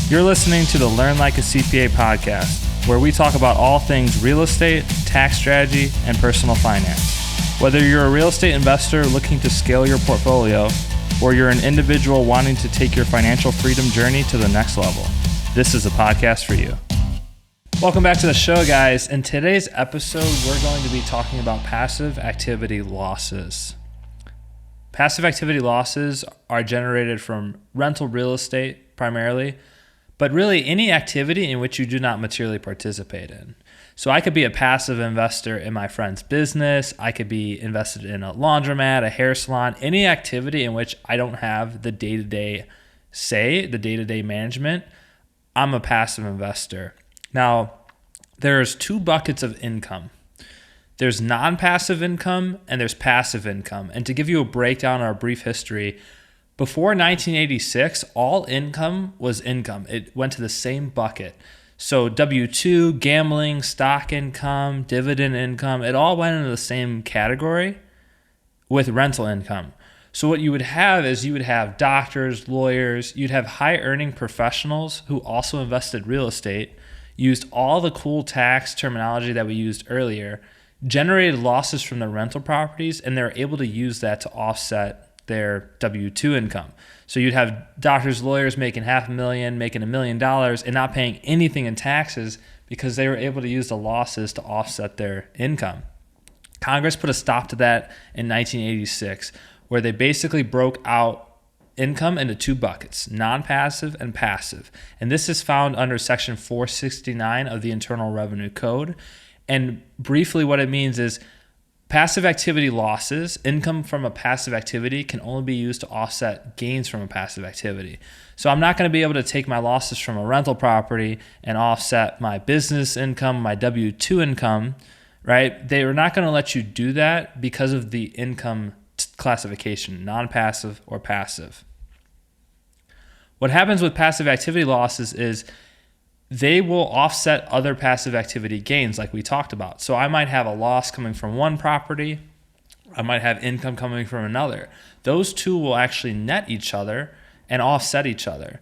You're listening to the Learn Like a CPA podcast, where we talk about all things real estate, tax strategy, and personal finance. Whether you're a real estate investor looking to scale your portfolio, or you're an individual wanting to take your financial freedom journey to the next level, this is a podcast for you. Welcome back to the show, guys. In today's episode, we're going to be talking about passive activity losses. Passive activity losses are generated from rental real estate primarily, but really any activity in which you do not materially participate in. So I could be a passive investor in my friend's business. I could be invested in a laundromat, a hair salon, any activity in which I don't have the day-to-day say, the day-to-day management. I'm a passive investor. Now, there's two buckets of income. There's non-passive income and there's passive income. And to give you a breakdown or a brief history, before 1986, all income was income. It went to the same bucket. So W-2, gambling, stock income, dividend income, it all went into the same category with rental income. So what you would have is you would have doctors, lawyers, you'd have high earning professionals who also invested real estate, used all the cool tax terminology that we used earlier, generated losses from the rental properties, and they're able to use that to offset their W-2 income. So you'd have doctors, lawyers making $500,000, making $1 million, and not paying anything in taxes because they were able to use the losses to offset their income. Congress put a stop to that in 1986, where they basically broke out income into two buckets, non-passive and passive. And this is found under Section 469 of the Internal Revenue Code. And briefly what it means is passive activity losses, income from a passive activity, can only be used to offset gains from a passive activity. So I'm not going to be able to take my losses from a rental property and offset my business income, my W-2 income, right? They are not going to let you do that because of the income classification, non-passive or passive. What happens with passive activity losses is they will offset other passive activity gains like we talked about. So I might have a loss coming from one property. I might have income coming from another. Those two will actually net each other and offset each other.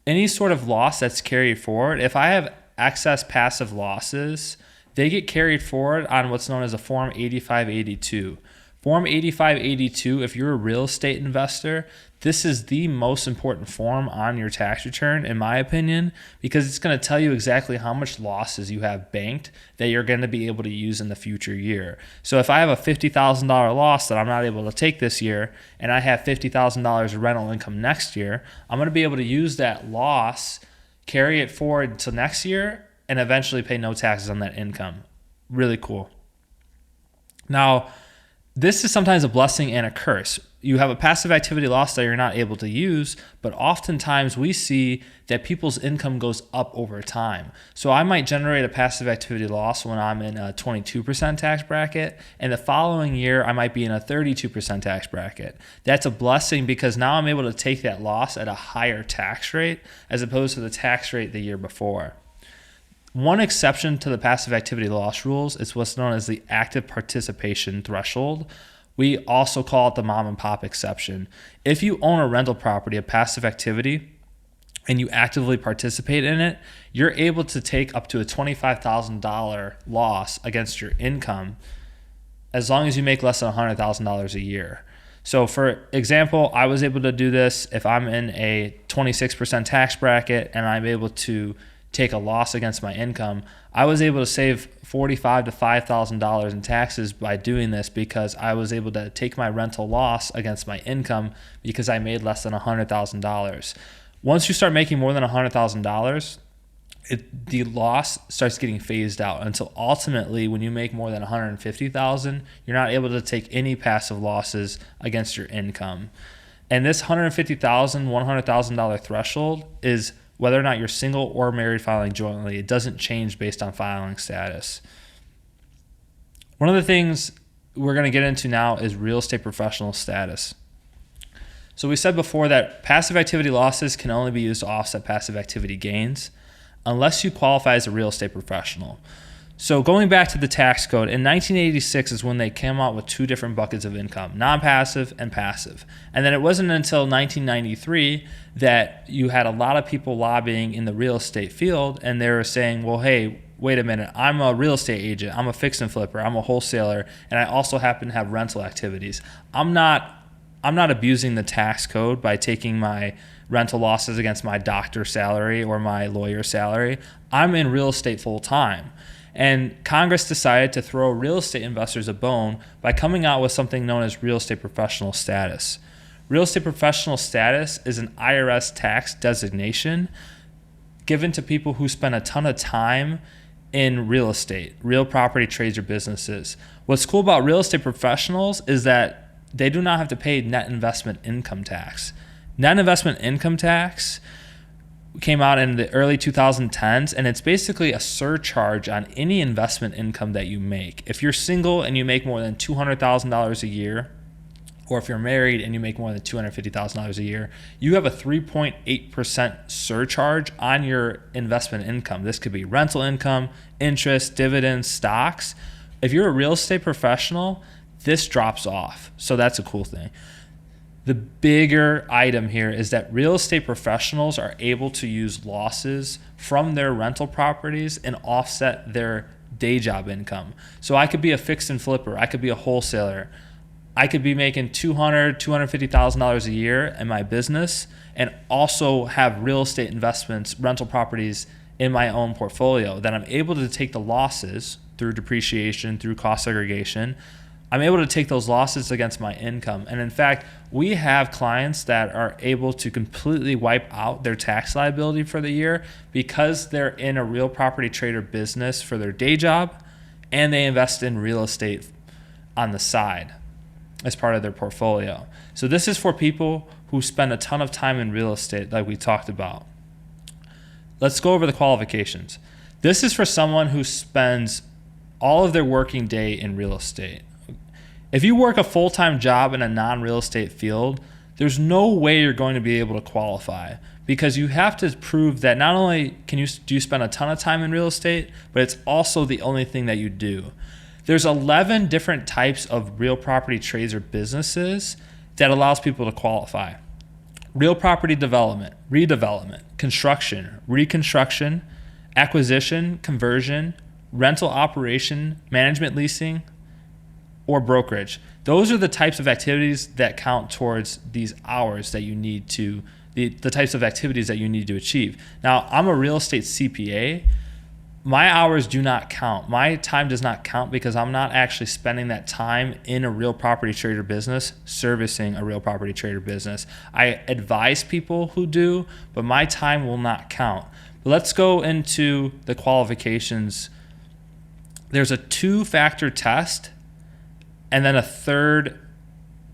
Any sort of loss that's carried forward, if I have excess passive losses, they get carried forward on what's known as a Form 8582. Form 8582, if you're a real estate investor, this is the most important form on your tax return, in my opinion, because it's going to tell you exactly how much losses you have banked that you're going to be able to use in the future year. So if I have a $50,000 loss that I'm not able to take this year, and I have $50,000 of rental income next year, I'm going to be able to use that loss, carry it forward to next year, and eventually pay no taxes on that income. Really cool. Now, this is sometimes a blessing and a curse. You have a passive activity loss that you're not able to use, but oftentimes we see that people's income goes up over time. So I might generate a passive activity loss when I'm in a 22% tax bracket, and the following year I might be in a 32% tax bracket. That's a blessing because now I'm able to take that loss at a higher tax rate as opposed to the tax rate the year before. One exception to the passive activity loss rules is what's known as the active participation threshold. We also call it the mom and pop exception. If you own a rental property, a passive activity, and you actively participate in it, you're able to take up to a $25,000 loss against your income as long as you make less than $100,000 a year. So for example, I was able to do this if I'm in a 26% tax bracket and I'm able to take a loss against my income. I was able to save $45,000 to $5,000 in taxes by doing this because I was able to take my rental loss against my income because I made less than $100,000. Once you start making more than $100,000, the loss starts getting phased out until ultimately when you make more than $150,000, you're not able to take any passive losses against your income. And this $150,000, $100,000 threshold is whether or not you're single or married filing jointly. It doesn't change based on filing status. One of the things we're going to get into now is real estate professional status. So we said before that passive activity losses can only be used to offset passive activity gains unless you qualify as a real estate professional. So going back to the tax code, in 1986 is when they came out with two different buckets of income, non-passive and passive. And then it wasn't until 1993 that you had a lot of people lobbying in the real estate field, and they were saying, well, hey, wait a minute, I'm a real estate agent, I'm a fix and flipper, I'm a wholesaler, and I also happen to have rental activities. I'm not abusing the tax code by taking my rental losses against my doctor salary or my lawyer salary. I'm in real estate full time. And Congress decided to throw real estate investors a bone by coming out with something known as real estate professional status. Real estate professional status is an IRS tax designation given to people who spend a ton of time in real estate, real property trades or businesses. What's cool about real estate professionals is that they do not have to pay net investment income tax. Net investment income tax came out in the early 2010s, and it's basically a surcharge on any investment income that you make. If you're single and you make more than $200,000 a year, or if you're married and you make more than $250,000 a year, you have a 3.8% surcharge on your investment income. This could be rental income, interest, dividends, stocks. If you're a real estate professional, this drops off. So that's a cool thing. The bigger item here is that real estate professionals are able to use losses from their rental properties and offset their day job income. So I could be a fix and flipper. I could be a wholesaler. I could be making $200,000, $250,000 a year in my business and also have real estate investments, rental properties in my own portfolio that I'm able to take the losses through depreciation, through cost segregation. I'm able to take those losses against my income. And in fact, we have clients that are able to completely wipe out their tax liability for the year because they're in a real property trader business for their day job and they invest in real estate on the side as part of their portfolio. So this is for people who spend a ton of time in real estate like we talked about. Let's go over the qualifications. This is for someone who spends all of their working day in real estate. If you work a full-time job in a non-real estate field, there's no way you're going to be able to qualify because you have to prove that not only do you spend a ton of time in real estate, but it's also the only thing that you do. There's 11 different types of real property trades or businesses that allows people to qualify. Real property development, redevelopment, construction, reconstruction, acquisition, conversion, rental operation, management leasing, or brokerage. Those are the types of activities that count towards these hours that you need to, the types of activities that you need to achieve. Now, I'm a real estate CPA. My hours do not count. My time does not count because I'm not actually spending that time in a real property trader business, servicing a real property trader business. I advise people who do, but my time will not count. But let's go into the qualifications. There's a 2-factor test and then a third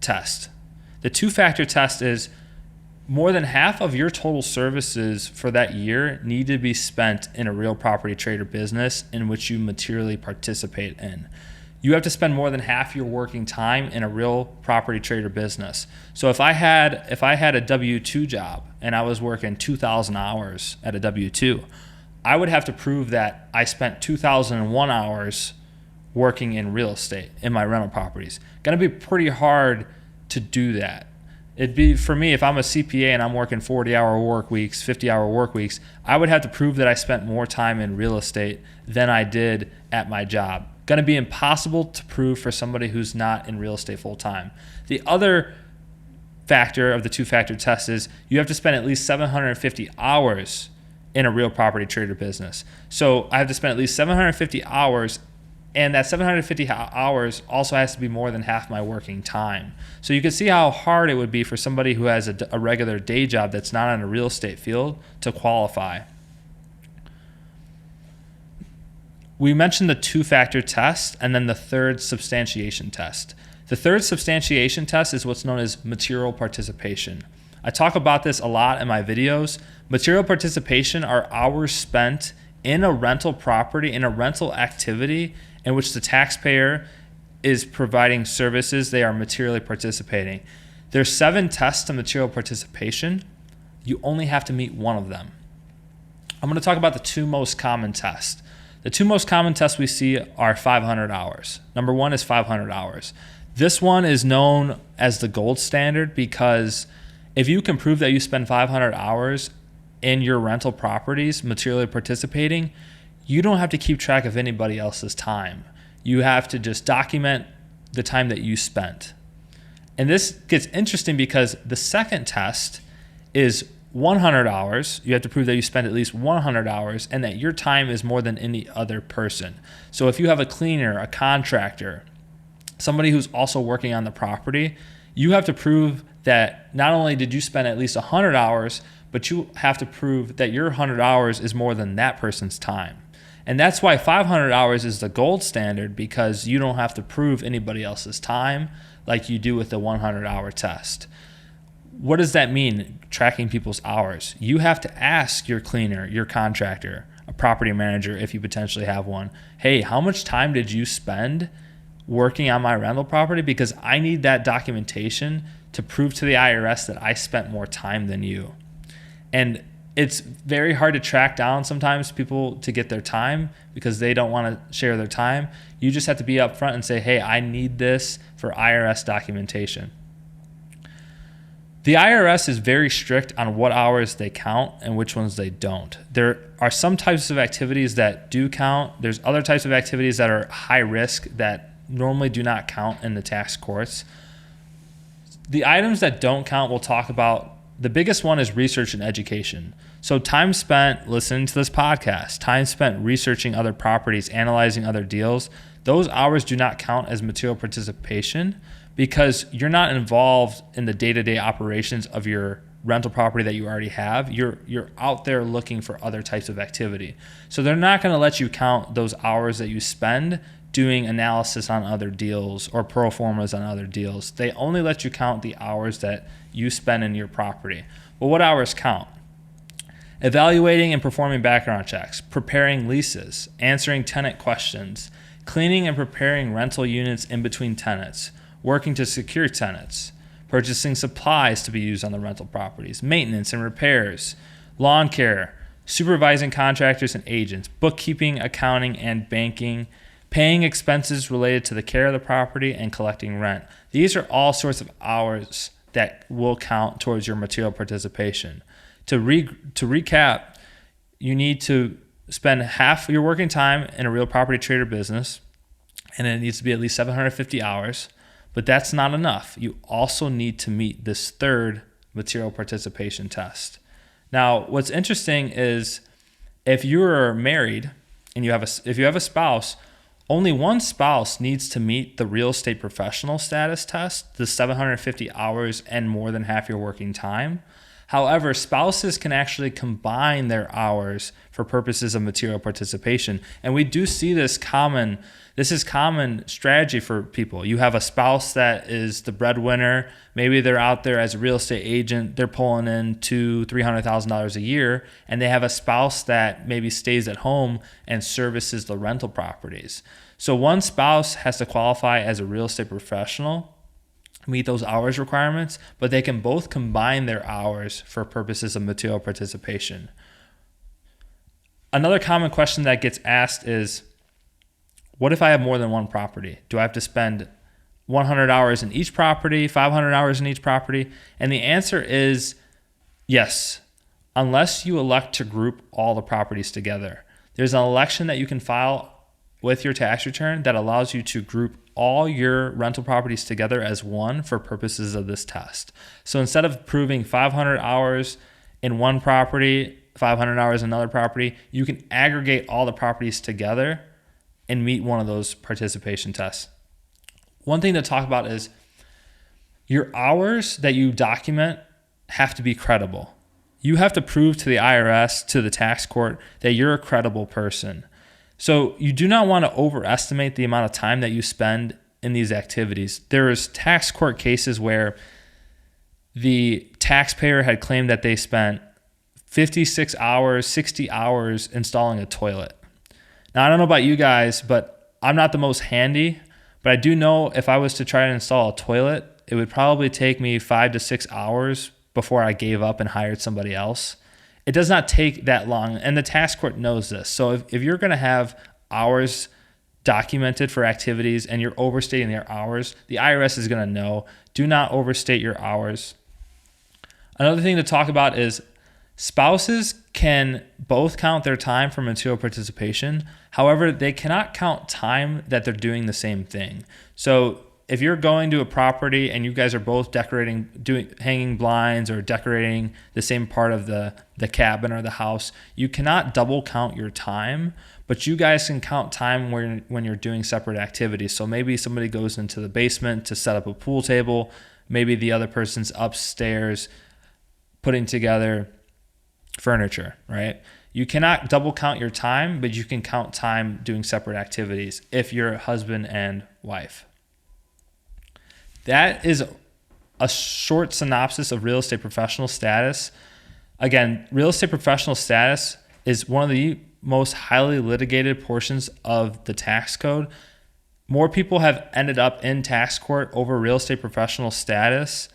test. The 2-factor test is more than half of your total services for that year need to be spent in a real property trader business in which you materially participate in. You have to spend more than half your working time in a real property trader business. So if I had a W-2 job and I was working 2,000 hours at a W-2, I would have to prove that I spent 2,001 hours working in real estate in my rental properties. Gonna be pretty hard to do that. It'd be, for me, if I'm a CPA and I'm working 40-hour work weeks, 50-hour work weeks, I would have to prove that I spent more time in real estate than I did at my job. Gonna be impossible to prove for somebody who's not in real estate full time. The other factor of the 2-factor test is you have to spend at least 750 hours in a real property trader business. So I have to spend at least 750 hours, and that 750 hours also has to be more than half my working time. So you can see how hard it would be for somebody who has a regular day job that's not in a real estate field to qualify. We mentioned the 2-factor test and then the third substantiation test. The third substantiation test is what's known as material participation. I talk about this a lot in my videos. Material participation are hours spent in a rental property, in a rental activity in which the taxpayer is providing services. They are materially participating. There's 7 tests to material participation. You only have to meet one of them. I'm going to talk about the 2 most common tests. The two most common tests we see are 500 hours. Number one is 500 hours. This one is known as the gold standard because if you can prove that you spend 500 hours in your rental properties materially participating, you don't have to keep track of anybody else's time. You have to just document the time that you spent. And this gets interesting because the second test is 100 hours. You have to prove that you spent at least 100 hours and that your time is more than any other person. So if you have a cleaner, a contractor, somebody who's also working on the property, you have to prove that not only did you spend at least 100 hours, but you have to prove that your 100 hours is more than that person's time. And that's why 500 hours is the gold standard, because you don't have to prove anybody else's time like you do with the 100-hour test. What does that mean, tracking people's hours? You have to ask your cleaner, your contractor, a property manager, if you potentially have one, hey, how much time did you spend working on my rental property? Because I need that documentation to prove to the IRS that I spent more time than you. And it's very hard to track down sometimes people to get their time because they don't want to share their time. You just have to be upfront and say, hey, I need this for IRS documentation. The IRS is very strict on what hours they count and which ones they don't. There are some types of activities that do count. There's other types of activities that are high risk that normally do not count in the tax courts. The items that don't count we'll talk about. The biggest one is research and education. So time spent listening to this podcast, time spent researching other properties, analyzing other deals, those hours do not count as material participation because you're not involved in the day-to-day operations of your rental property that you already have. You're out there looking for other types of activity. So they're not going to let you count those hours that you spend doing analysis on other deals or pro formas on other deals. They only let you count the hours that you spend in your property. Well, what hours count? Evaluating and performing background checks, preparing leases, answering tenant questions, cleaning and preparing rental units in between tenants, working to secure tenants, purchasing supplies to be used on the rental properties, maintenance and repairs, lawn care, supervising contractors and agents, bookkeeping, accounting, and banking, paying expenses related to the care of the property, and collecting rent. These are all sorts of hours that will count towards your material participation. To recap, you need to spend half your working time in a real property trade or business, and it needs to be at least 750 hours, but that's not enough. You also need to meet this third material participation test. Now, what's interesting is if you're married and if you have a spouse, only one spouse needs to meet the real estate professional status test, the 750 hours and more than half your working time. However, spouses can actually combine their hours for purposes of material participation. And we do see this is common strategy for people. You have a spouse that is the breadwinner. Maybe they're out there as a real estate agent. They're pulling in $200,000-$300,000 a year. And they have a spouse that maybe stays at home and services the rental properties. So one spouse has to qualify as a real estate professional, meet those hours requirements, but they can both combine their hours for purposes of material participation. Another common question that gets asked is, what if I have more than one property? Do I have to spend 100 hours in each property, 500 hours in each property? And the answer is yes, unless you elect to group all the properties together. There's an election that you can file with your tax return that allows you to group all your rental properties together as one for purposes of this test. So instead of proving 500 hours in one property, 500 hours in another property, you can aggregate all the properties together and meet one of those participation tests. One thing to talk about is your hours that you document have to be credible. You have to prove to the IRS, to the tax court, that you're a credible person. So you do not want to overestimate the amount of time that you spend in these activities. There is tax court cases where the taxpayer had claimed that they spent 56 hours, 60 hours installing a toilet. Now, I don't know about you guys, but I'm not the most handy, but I do know if I was to try to install a toilet, it would probably take me 5 to 6 hours before I gave up and hired somebody else. it does not take that long. And the tax court knows this. So if you're going to have hours documented for activities and you're overstating your hours, the IRS is going to know. Do not overstate your hours. Another thing to talk about is spouses can both count their time for material participation. However, they cannot count time that they're doing the same thing. So if you're going to a property and you guys are both hanging blinds or decorating the same part of the cabin or the house, you cannot double count your time, but you guys can count time when you're doing separate activities. So maybe somebody goes into the basement to set up a pool table. Maybe the other person's upstairs putting together furniture, right? You cannot double count your time, but you can count time doing separate activities if you're husband and wife. That is a short synopsis of real estate professional status. Again, real estate professional status is one of the most highly litigated portions of the tax code. More people have ended up in tax court over real estate professional status,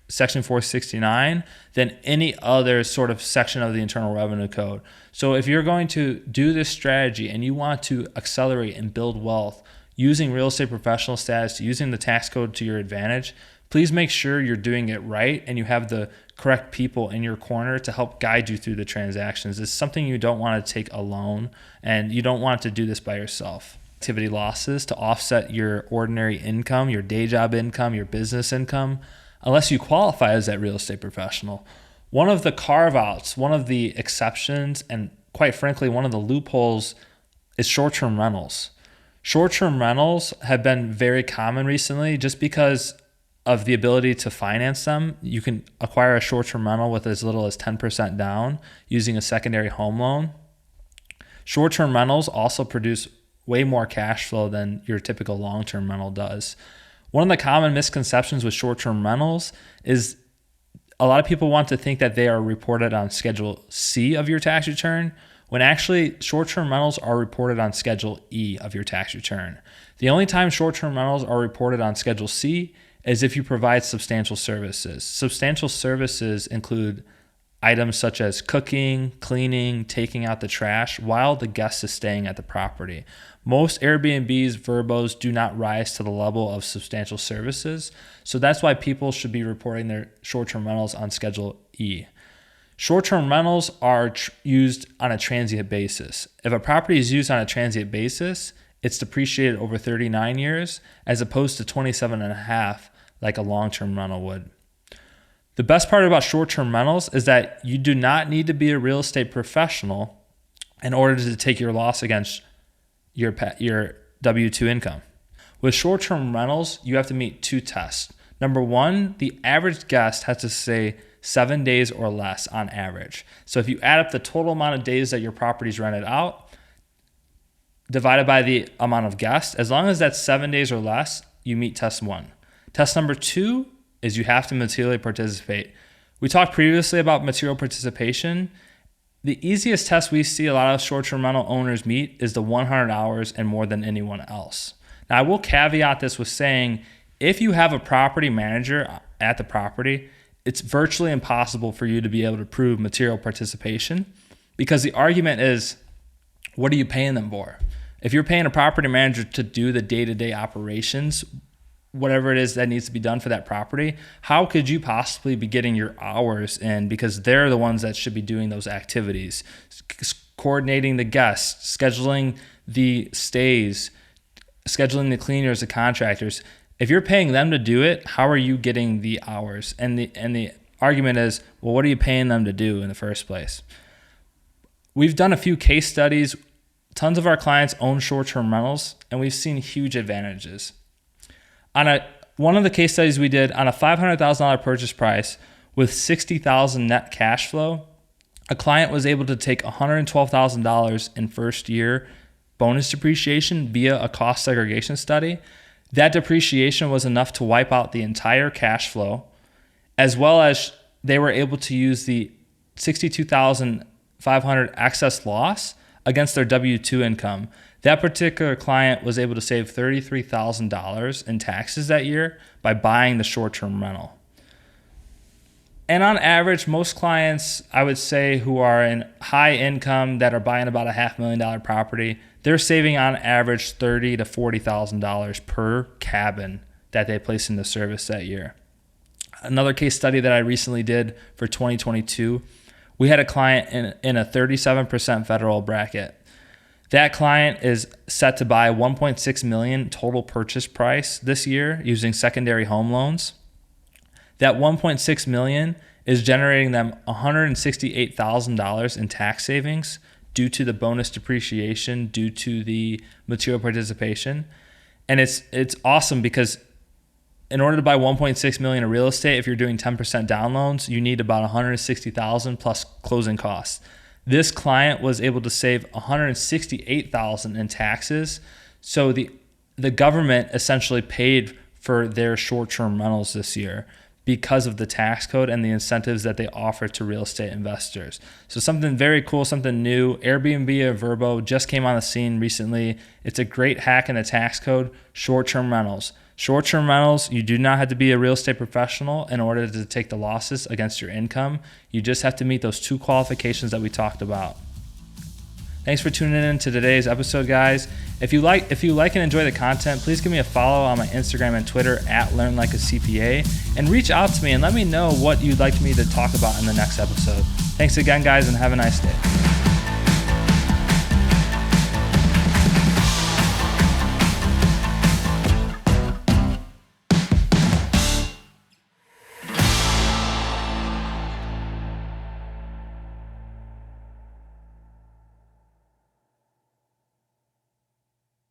Section 469, than any other sort of section of the Internal Revenue Code. So if you're going to do this strategy and you want to accelerate and build wealth using real estate professional status, using the tax code to your advantage, please make sure you're doing it right and you have the correct people in your corner to help guide you through the transactions. It's something you don't want to take alone, and you don't want to do this by yourself. Activity losses to offset your ordinary income, your day job income, your business income, unless you qualify as that real estate professional. One of the carve-outs, one of the exceptions, and quite frankly, one of the loopholes is short-term rentals. Short-term rentals have been very common recently just because of the ability to finance them. You can acquire a short-term rental with as little as 10% down using a secondary home loan. Short-term rentals also produce way more cash flow than your typical long-term rental does. One of the common misconceptions with short-term rentals is a lot of people want to think that they are reported on Schedule C of your tax return, when actually short-term rentals are reported on Schedule E of your tax return. The only time short-term rentals are reported on Schedule C is if you provide substantial services. Substantial services include items such as cooking, cleaning, taking out the trash while the guest is staying at the property. Most Airbnbs, Verbos do not rise to the level of substantial services, so that's why people should be reporting their short-term rentals on Schedule E. Short-term rentals are used on a transient basis. If a property is used on a transient basis, it's depreciated over 39 years as opposed to 27 and a half like a long-term rental would. The best part about short-term rentals is that you do not need to be a real estate professional in order to take your loss against your W-2 income. With short-term rentals, you have to meet two tests. Number one, the average guest has to stay 7 days or less on average. So if you add up the total amount of days that your property's rented out, divided by the amount of guests, as long as that's 7 days or less, you meet test one. Test number two is you have to materially participate. We talked previously about material participation. The easiest test we see a lot of short-term rental owners meet is the 100 hours and more than anyone else. Now, I will caveat this with saying, if you have a property manager at the property, it's virtually impossible for you to be able to prove material participation, because the argument is, what are you paying them for? If you're paying a property manager to do the day-to-day operations, whatever it is that needs to be done for that property, how could you possibly be getting your hours in? Because they're the ones that should be doing those activities, coordinating the guests, scheduling the stays, scheduling the cleaners, the contractors. If you're paying them to do it, how are you getting the hours? And the argument is, well, what are you paying them to do in the first place? We've done a few case studies. Tons of our clients own short-term rentals, and we've seen huge advantages. One of the case studies we did, on a $500,000 purchase price with $60,000 net cash flow, a client was able to take $112,000 in first year bonus depreciation via a cost segregation study. That depreciation was enough to wipe out the entire cash flow, as well as they were able to use the $62,500 excess loss against their W-2 income. That particular client was able to save $33,000 in taxes that year by buying the short-term rental. And on average, most clients, I would say, who are in high income that are buying about a $500,000 property, they're saving on average $30,000 to $40,000 per cabin that they place into service that year. Another case study that I recently did for 2022, we had a client in a 37% federal bracket. That client is set to buy $1.6 million total purchase price this year using secondary home loans. That $1.6 million is generating them $168,000 in tax savings due to the bonus depreciation, due to the material participation. And it's awesome because in order to buy $1.6 million in real estate, if you're doing 10% down loans, you need about $160,000 plus closing costs. This client was able to save $168,000 in taxes. So the government essentially paid for their short-term rentals this year because of the tax code and the incentives that they offer to real estate investors. So something very cool, something new. Airbnb or Vrbo just came on the scene recently. It's a great hack in the tax code, short-term rentals. Short-term rentals, you do not have to be a real estate professional in order to take the losses against your income. You just have to meet those 2 qualifications that we talked about. Thanks for tuning in to today's episode, guys. If you like and enjoy the content, please give me a follow on my Instagram and Twitter at LearnLikeACPA, and reach out to me and let me know what you'd like me to talk about in the next episode. Thanks again, guys, and have a nice day.